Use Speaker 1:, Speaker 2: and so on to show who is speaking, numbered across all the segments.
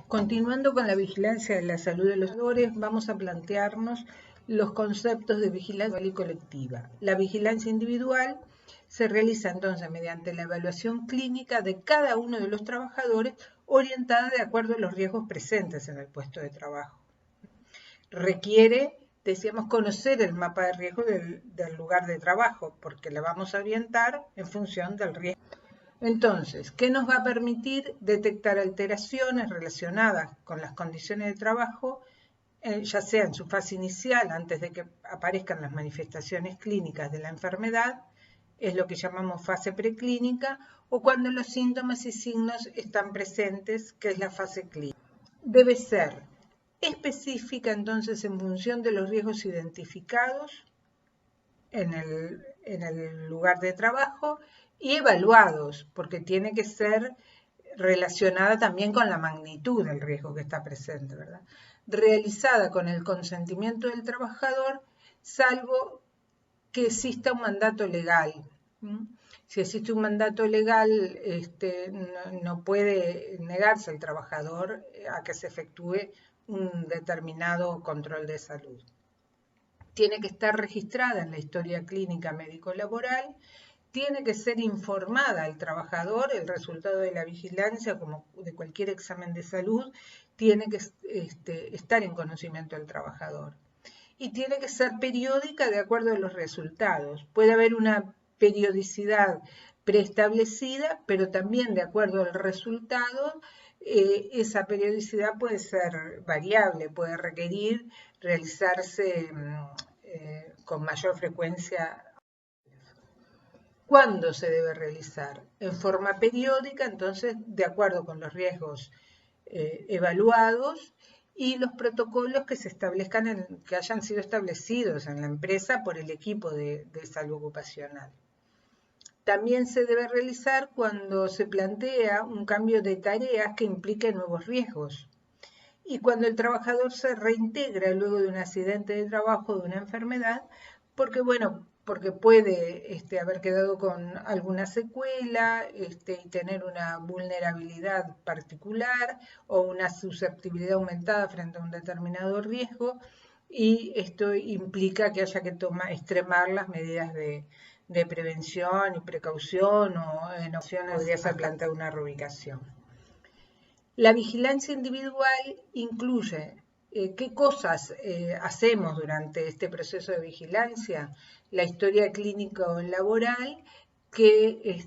Speaker 1: Continuando con la vigilancia de la salud de los trabajadores, vamos a plantearnos los conceptos de vigilancia individual y colectiva. La vigilancia individual se realiza entonces mediante la evaluación clínica de cada uno de los trabajadores orientada de acuerdo a los riesgos presentes en el puesto de trabajo. Requiere, decíamos, conocer el mapa de riesgo del lugar de trabajo, porque la vamos a orientar en función del riesgo. Entonces, ¿qué nos va a permitir detectar alteraciones relacionadas con las condiciones de trabajo, ya sea en su fase inicial, antes de que aparezcan las manifestaciones clínicas de la enfermedad, es lo que llamamos fase preclínica, o cuando los síntomas y signos están presentes, que es la fase clínica? Debe ser específica entonces en función de los riesgos identificados en el lugar de trabajo y evaluados, porque tiene que ser relacionada también con la magnitud del riesgo que está presente, ¿verdad? Realizada con el consentimiento del trabajador, salvo que exista un mandato legal. Si existe un mandato legal, no puede negarse el trabajador a que se efectúe un determinado control de salud. Tiene que estar registrada en la historia clínica médico-laboral, tiene que ser informada al trabajador, el resultado de la vigilancia, como de cualquier examen de salud, tiene que estar en conocimiento del trabajador. Y tiene que ser periódica de acuerdo a los resultados. Puede haber una periodicidad preestablecida, pero también de acuerdo al resultado, esa periodicidad puede ser variable, puede requerir realizarse con mayor frecuencia. ¿Cuándo se debe realizar? En forma periódica, entonces, de acuerdo con los riesgos evaluados y los protocolos que se establezcan, que hayan sido establecidos en la empresa por el equipo de salud ocupacional. También se debe realizar cuando se plantea un cambio de tareas que implique nuevos riesgos. Y cuando el trabajador se reintegra luego de un accidente de trabajo o de una enfermedad, porque puede haber quedado con alguna secuela y tener una vulnerabilidad particular o una susceptibilidad aumentada frente a un determinado riesgo, y esto implica que haya que extremar las medidas de prevención y precaución, o en opciones podría ser planteada una reubicación. La vigilancia individual incluye qué cosas hacemos durante este proceso de vigilancia, la historia clínico-laboral, que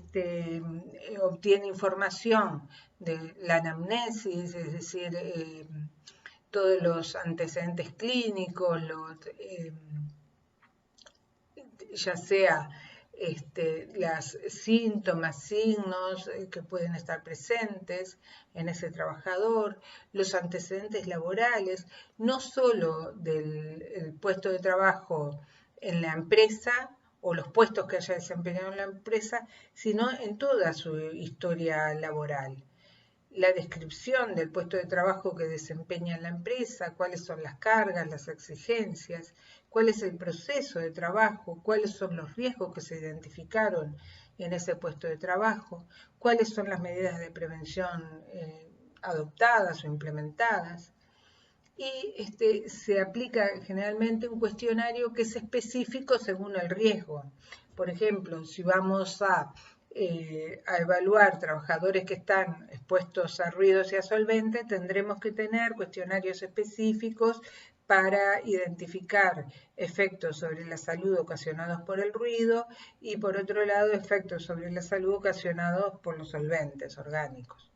Speaker 1: obtiene información de la anamnesis, es decir, todos los antecedentes clínicos, ya sea los síntomas, signos que pueden estar presentes en ese trabajador, los antecedentes laborales, no solo del puesto de trabajo en la empresa o los puestos que haya desempeñado en la empresa, sino en toda su historia laboral. La descripción del puesto de trabajo que desempeña en la empresa, cuáles son las cargas, las exigencias, cuál es el proceso de trabajo, cuáles son los riesgos que se identificaron en ese puesto de trabajo, cuáles son las medidas de prevención adoptadas o implementadas. Y se aplica generalmente un cuestionario que es específico según el riesgo. Por ejemplo, si vamos a evaluar trabajadores que están expuestos a ruidos y a solventes, tendremos que tener cuestionarios específicos para identificar efectos sobre la salud ocasionados por el ruido y, por otro lado, efectos sobre la salud ocasionados por los solventes orgánicos.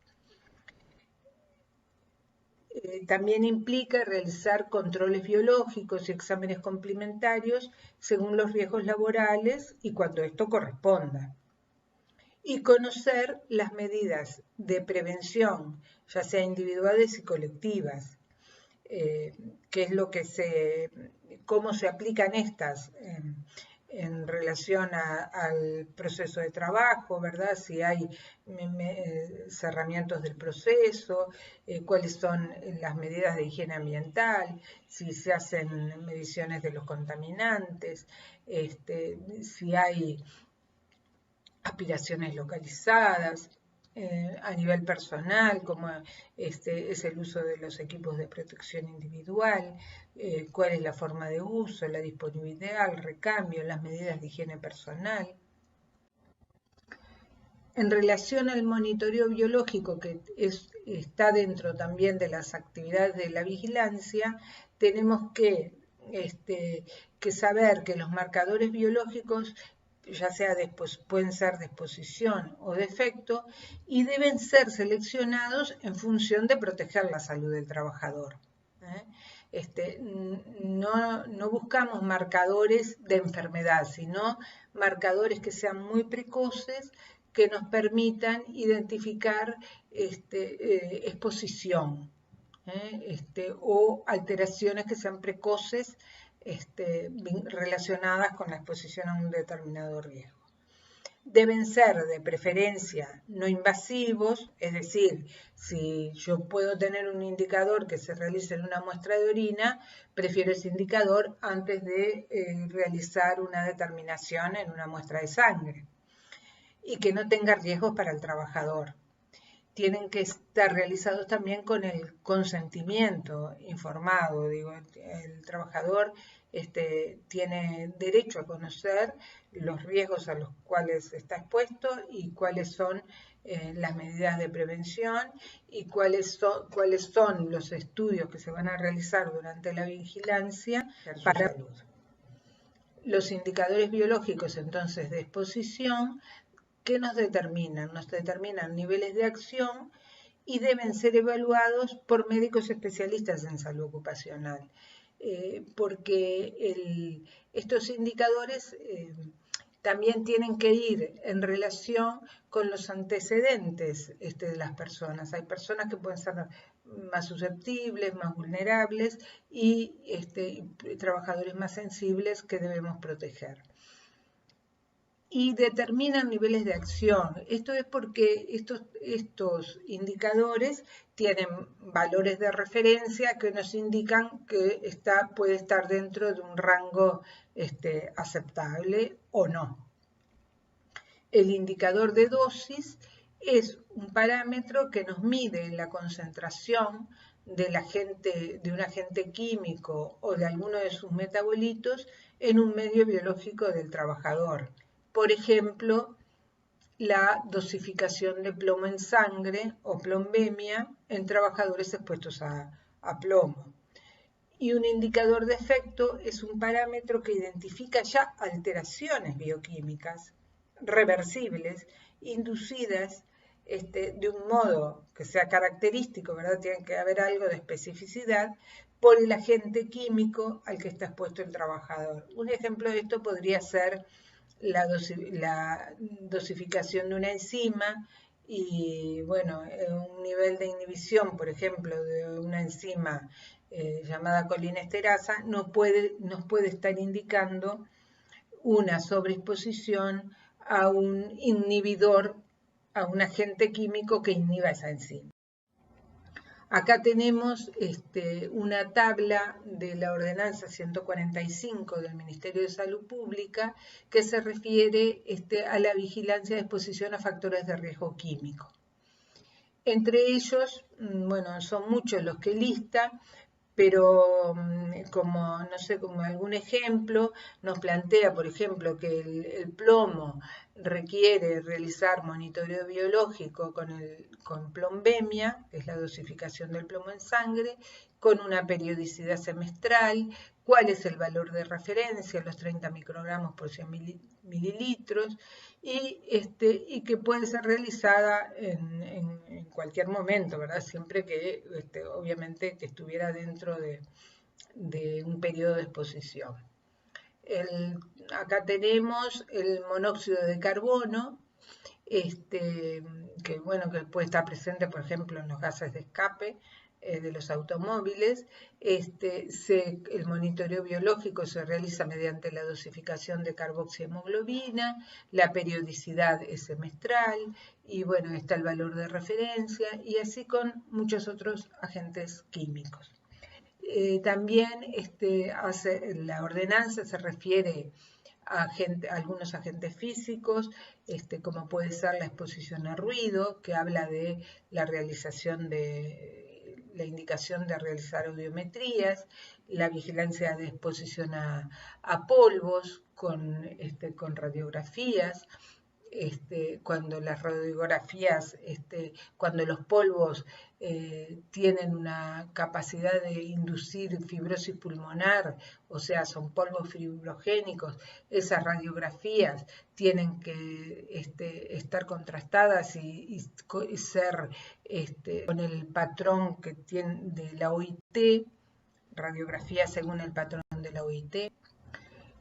Speaker 1: También implica realizar controles biológicos y exámenes complementarios según los riesgos laborales y cuando esto corresponda. Y conocer las medidas de prevención, ya sea individuales y colectivas, cómo se aplican estas en relación al proceso de trabajo, ¿verdad? Si hay cerramientos del proceso, cuáles son las medidas de higiene ambiental, si se hacen mediciones de los contaminantes, si hay aspiraciones localizadas, a nivel personal, como es el uso de los equipos de protección individual, cuál es la forma de uso, la disponibilidad, el recambio, las medidas de higiene personal. En relación al monitoreo biológico, que está dentro también de las actividades de la vigilancia, tenemos que saber que los marcadores biológicos, ya sea pueden ser de exposición o de efecto, y deben ser seleccionados en función de proteger la salud del trabajador. No buscamos marcadores de enfermedad, sino marcadores que sean muy precoces, que nos permitan identificar exposición o alteraciones que sean precoces relacionadas con la exposición a un determinado riesgo. Deben ser de preferencia no invasivos, es decir, si yo puedo tener un indicador que se realice en una muestra de orina, prefiero ese indicador antes de realizar una determinación en una muestra de sangre, y que no tenga riesgos para el trabajador. Tienen que estar realizados también con el consentimiento informado. El trabajador tiene derecho a conocer los riesgos a los cuales está expuesto y cuáles son las medidas de prevención y cuáles son los estudios que se van a realizar durante la vigilancia para su salud. Los indicadores biológicos entonces de exposición, ¿qué nos determinan? Nos determinan niveles de acción y deben ser evaluados por médicos especialistas en salud ocupacional, porque estos indicadores también tienen que ir en relación con los antecedentes de las personas. Hay personas que pueden ser más susceptibles, más vulnerables y trabajadores más sensibles que debemos proteger. Y determinan niveles de acción. Esto es porque estos indicadores tienen valores de referencia que nos indican que puede estar dentro de un rango aceptable o no. El indicador de dosis es un parámetro que nos mide la concentración de un agente químico o de alguno de sus metabolitos en un medio biológico del trabajador. Por ejemplo, la dosificación de plomo en sangre o plombemia en trabajadores expuestos a plomo. Y un indicador de efecto es un parámetro que identifica ya alteraciones bioquímicas reversibles, inducidas de un modo que sea característico, ¿verdad? Tiene que haber algo de especificidad por el agente químico al que está expuesto el trabajador. Un ejemplo de esto podría ser la dosificación de una enzima y, bueno, un nivel de inhibición, por ejemplo, de una enzima llamada colinesterasa, nos puede estar indicando una sobreexposición a un inhibidor, a un agente químico que inhiba esa enzima. Acá tenemos una tabla de la ordenanza 145 del Ministerio de Salud Pública que se refiere a la vigilancia de exposición a factores de riesgo químico. Entre ellos, bueno, son muchos los que lista, pero como algún ejemplo, nos plantea, por ejemplo, que el plomo requiere realizar monitoreo biológico con plombemia, que es la dosificación del plomo en sangre, con una periodicidad semestral, cuál es el valor de referencia, los 30 microgramos por 100 mililitros, y que puede ser realizada en cualquier momento, ¿verdad? Siempre que, obviamente, que estuviera dentro de un periodo de exposición. Acá tenemos el monóxido de carbono, que puede estar presente, por ejemplo, en los gases de escape de los automóviles. El monitoreo biológico se realiza mediante la dosificación de carboxihemoglobina, la periodicidad es semestral y, bueno, está el valor de referencia y así con muchos otros agentes químicos. También la ordenanza se refiere algunos agentes físicos, como puede ser la exposición a ruido, que habla de la indicación de realizar audiometrías, la vigilancia de exposición a polvos con radiografías, cuando las radiografías, cuando los polvos tienen una capacidad de inducir fibrosis pulmonar, o sea, son polvos fibrogénicos, esas radiografías tienen que estar contrastadas y ser con el patrón que tiene de la OIT, radiografía según el patrón de la OIT.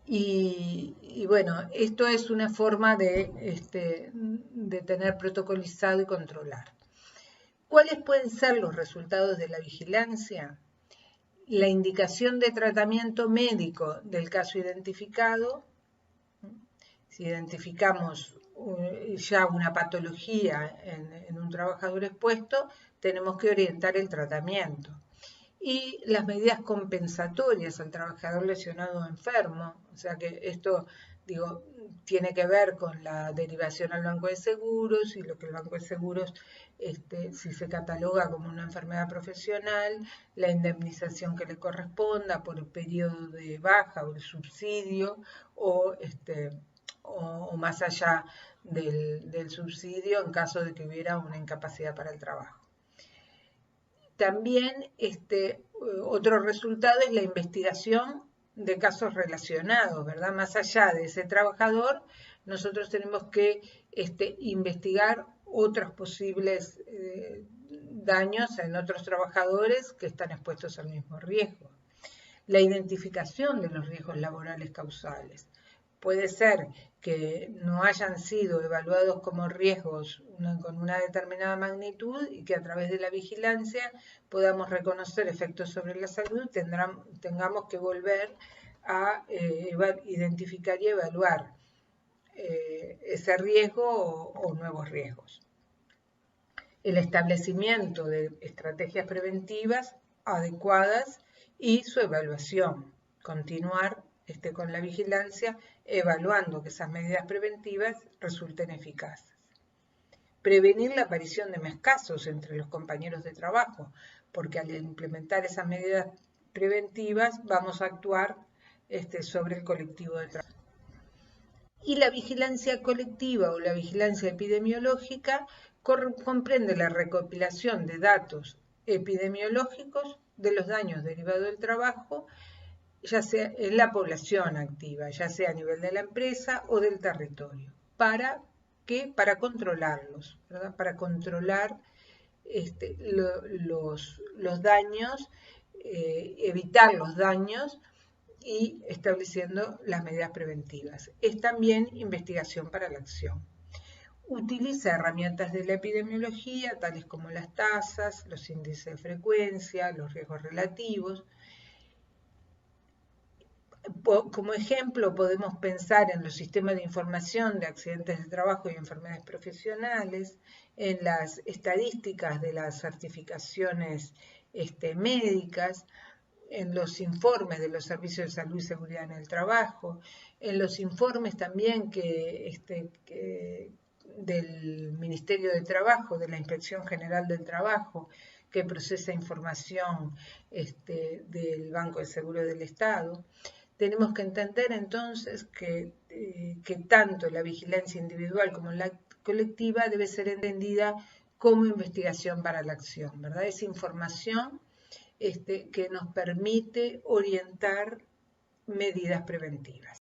Speaker 1: Y bueno, esto es una forma de tener protocolizado y controlar. ¿Cuáles pueden ser los resultados de la vigilancia? La indicación de tratamiento médico del caso identificado. Si identificamos ya una patología en un trabajador expuesto, tenemos que orientar el tratamiento. Y las medidas compensatorias al trabajador lesionado o enfermo, o sea que esto, tiene que ver con la derivación al Banco de Seguros y lo que el Banco de Seguros, si se cataloga como una enfermedad profesional, la indemnización que le corresponda por el periodo de baja o el subsidio o más allá del subsidio en caso de que hubiera una incapacidad para el trabajo. También otro resultado es la investigación de casos relacionados, ¿verdad? Más allá de ese trabajador, nosotros tenemos que investigar otros posibles daños en otros trabajadores que están expuestos al mismo riesgo. La identificación de los riesgos laborales causales. Puede ser que no hayan sido evaluados como riesgos con una determinada magnitud y que a través de la vigilancia podamos reconocer efectos sobre la salud, tengamos que volver a identificar y evaluar ese riesgo o nuevos riesgos. El establecimiento de estrategias preventivas adecuadas y su evaluación. Continuar con la vigilancia, evaluando que esas medidas preventivas resulten eficaces. Prevenir la aparición de mescasos entre los compañeros de trabajo, porque al implementar esas medidas preventivas vamos a actuar sobre el colectivo de trabajo. Y la vigilancia colectiva o la vigilancia epidemiológica comprende la recopilación de datos epidemiológicos de los daños derivados del trabajo, ya sea en la población activa, ya sea a nivel de la empresa o del territorio. ¿Para qué? Para controlarlos, ¿verdad? Para controlar los daños, evitar los daños y estableciendo las medidas preventivas. Es también investigación para la acción. Utiliza herramientas de la epidemiología, tales como las tasas, los índices de frecuencia, los riesgos relativos. Como ejemplo, podemos pensar en los sistemas de información de accidentes de trabajo y enfermedades profesionales, en las estadísticas de las certificaciones médicas, en los informes de los servicios de salud y seguridad en el trabajo, en los informes también del Ministerio de Trabajo, de la Inspección General del Trabajo, que procesa información del Banco de Seguros del Estado. Tenemos que entender entonces que tanto la vigilancia individual como la colectiva debe ser entendida como investigación para la acción, ¿verdad? Es información que nos permite orientar medidas preventivas.